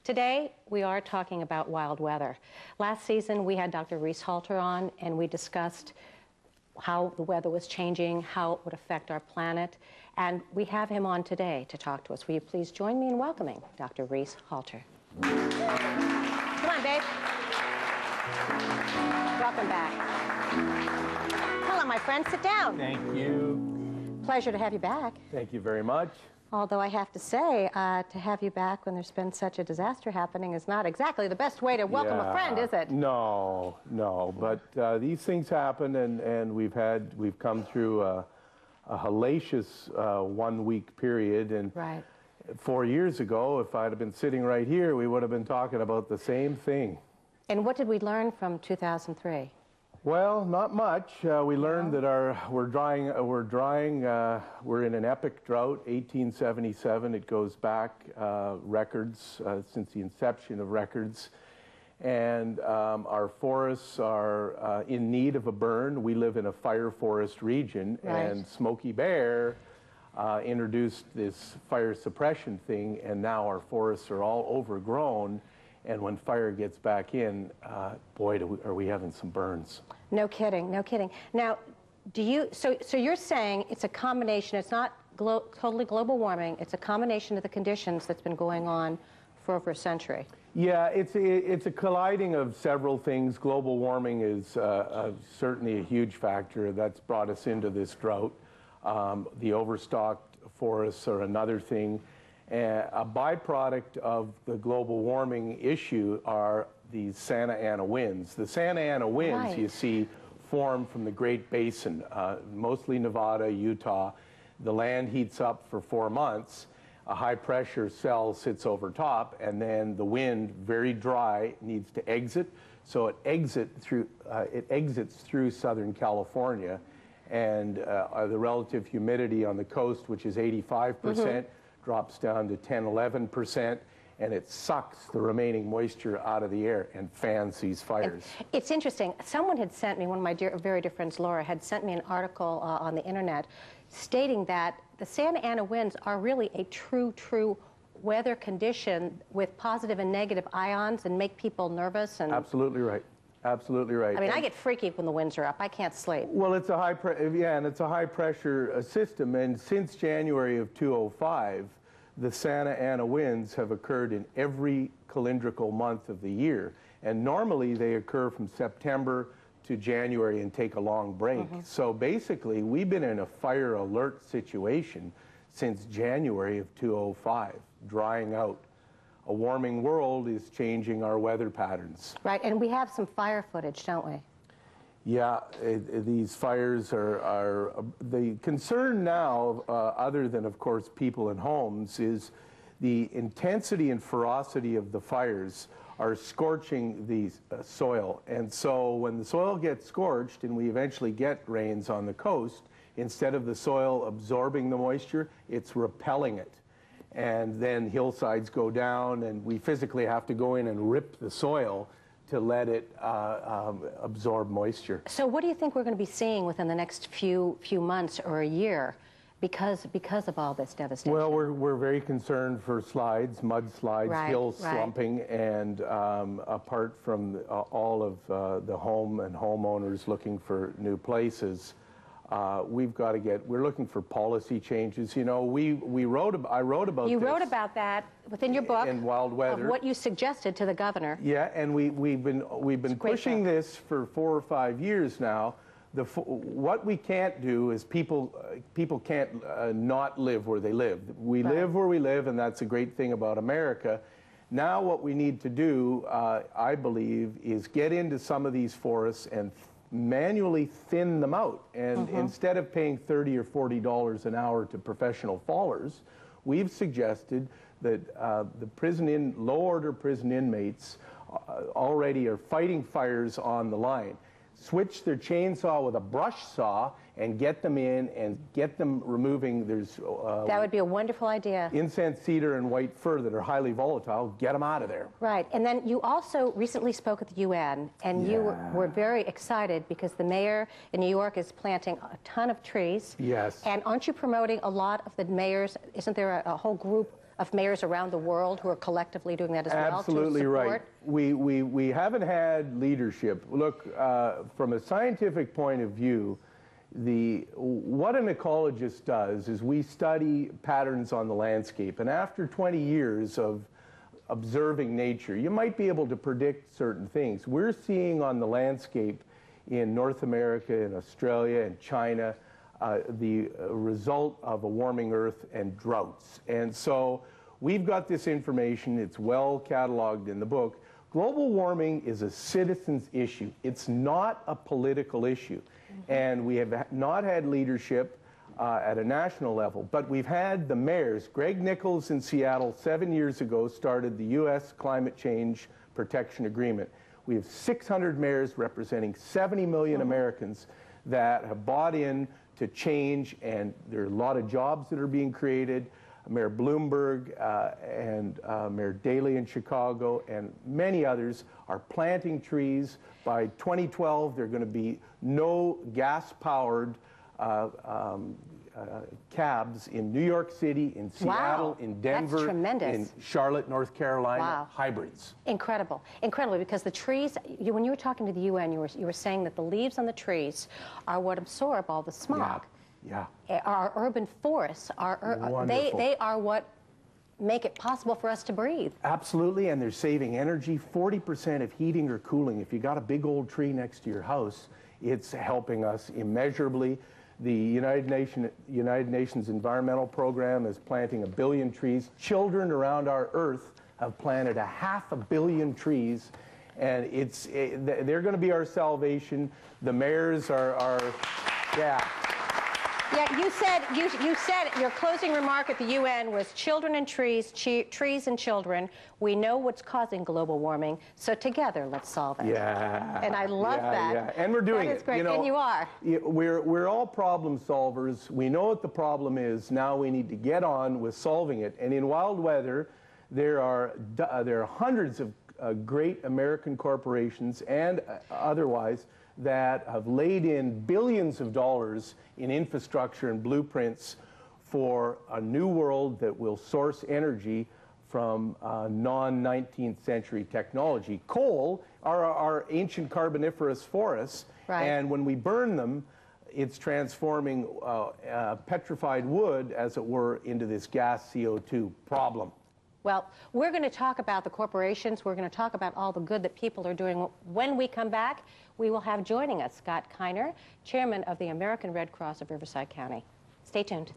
Today, we are talking about wild weather. Last season, we had Dr. Reese Halter on, and we discussed how the weather was changing, how it would affect our planet, and we have him on today to talk to us. Will you please join me in welcoming Dr. Reese Halter? Come on, babe. Welcome back. Hello, my friend. Sit down. Thank you. Pleasure to have you back. Thank you very much. Although I have to say, to have you back when there's been such a disaster happening is not exactly the best way to welcome a friend, is it? No, no. But these things happen, and we've come through a hellacious 1 week period. And right. 4 years ago, if I'd have been sitting right here, we would have been talking about the same thing. And what did we learn from 2003? Well, not much. We learned that we're in an epic drought, 1877. It goes back records since the inception of records. And our forests are in need of a burn. We live in a fire forest region, right. And Smokey Bear introduced this fire suppression thing, and now our forests are all overgrown. And when fire gets back in, boy, are we having some burns. No kidding, no kidding. Now, so you're saying it's a combination, it's not totally global warming, it's a combination of the conditions that's been going on for over a century. Yeah, it's a colliding of several things. Global warming is certainly a huge factor that's brought us into this drought. The overstocked forests are another thing. A byproduct of the global warming issue are these Santa Ana winds. The Santa Ana winds, right. You see, form from the Great Basin, mostly Nevada, Utah. The land heats up for 4 months. A high-pressure cell sits over top, and then the wind, very dry, needs to exit. So it exits through Southern California, and the relative humidity on the coast, which is 85%, drops down to 10–11%, and it sucks the remaining moisture out of the air and fans these fires. It's interesting. Someone had sent me, one of my very dear friends, Laura, had sent me an article on the internet stating that the Santa Ana winds are really a true weather condition with positive and negative ions and make people nervous. And absolutely right. Absolutely right. I mean, I get freaky when the winds are up. I can't sleep. Well, it's a it's a high pressure system, and since January of 2005, the Santa Ana winds have occurred in every calendrical month of the year, and normally they occur from September to January and take a long break. So basically, we've been in a fire alert situation since January of 2005, drying out. A warming world is changing our weather patterns. Right, and we have some fire footage, don't we? Yeah, these fires are the concern now, other than, of course, people and homes, is the intensity and ferocity of the fires are scorching the soil. And so when the soil gets scorched and we eventually get rains on the coast, instead of the soil absorbing the moisture, it's repelling it. And then hillsides go down, and we physically have to go in and rip the soil to let it absorb moisture. So what do you think we're going to be seeing within the next few months or a year because of all this devastation? Well, we're very concerned for mudslides, right, hill right. slumping, and apart from all of the home and homeowners looking for new places, we're looking for policy changes. You know, I wrote about You this wrote about that within your book in Wild Weather. Of what you suggested to the governor. Yeah, and we've been pushing this for 4 or 5 years now. What we can't do is people can't not live where they live. We right. live where we live, and that's a great thing about America. Now what we need to do, I believe, is get into some of these forests and manually thin them out. And instead of paying $30 or $40 an hour to professional fallers, we've suggested that the low-order prison inmates already are fighting fires on the line. Switch their chainsaw with a brush saw and get them in and get them removing. That would be a wonderful idea. Incense cedar and white fir that are highly volatile. Get them out of there. Right, and then you also recently spoke at the UN, and you were very excited because the mayor in New York is planting a ton of trees. Yes. And aren't you promoting a lot of the mayors? Isn't there a whole group of mayors around the world who are collectively doing that as well? Absolutely right. We haven't had leadership. Look, from a scientific point of view, what an ecologist does is we study patterns on the landscape, and after 20 years of observing nature, you might be able to predict certain things. We're seeing on the landscape in North America, in Australia, and China, the result of a warming Earth and droughts. And so we've got this information. It's well cataloged in the book. Global warming is a citizen's issue. It's not a political issue. And we have not had leadership at a national level, but we've had the mayors. Greg Nichols in Seattle 7 years ago started the U.S. Climate Change Protection Agreement. We have 600 mayors representing 70 million Americans that have bought in to change, and there are a lot of jobs that are being created. Mayor Bloomberg and Mayor Daley in Chicago and many others are planting trees. By 2012, there are going to be no gas-powered cabs in New York City, in Seattle, in Denver, in Charlotte, North Carolina, hybrids. Incredible, incredible, because the trees, when you were talking to the UN, you were saying that the leaves on the trees are what absorb all the smog. Yeah. Our urban forests, they are what make it possible for us to breathe. Absolutely, and they're saving energy. 40% of heating or cooling. If you got a big old tree next to your house, it's helping us immeasurably. The United Nations Environmental Program is planting 1 billion trees. Children around our Earth have planted 500 million trees, and they're going to be our salvation. The mayors are yeah. Yeah, you said your closing remark at the UN was children and trees, trees and children. We know what's causing global warming, so together let's solve it. Yeah. And I love that. Yeah, and we're doing it. That is great, you know, and you are. We're all problem solvers. We know what the problem is. Now we need to get on with solving it. And in wild weather, there are hundreds of great American corporations and otherwise that have laid in billions of dollars in infrastructure and blueprints for a new world that will source energy from non-19th century technology. Coal are our ancient carboniferous forests, and when we burn them, it's transforming petrified wood, as it were, into this gas CO2 problem. Well, we're going to talk about the corporations. We're going to talk about all the good that people are doing. When we come back, we will have joining us Scott Kiner, chairman of the American Red Cross of Riverside County. Stay tuned.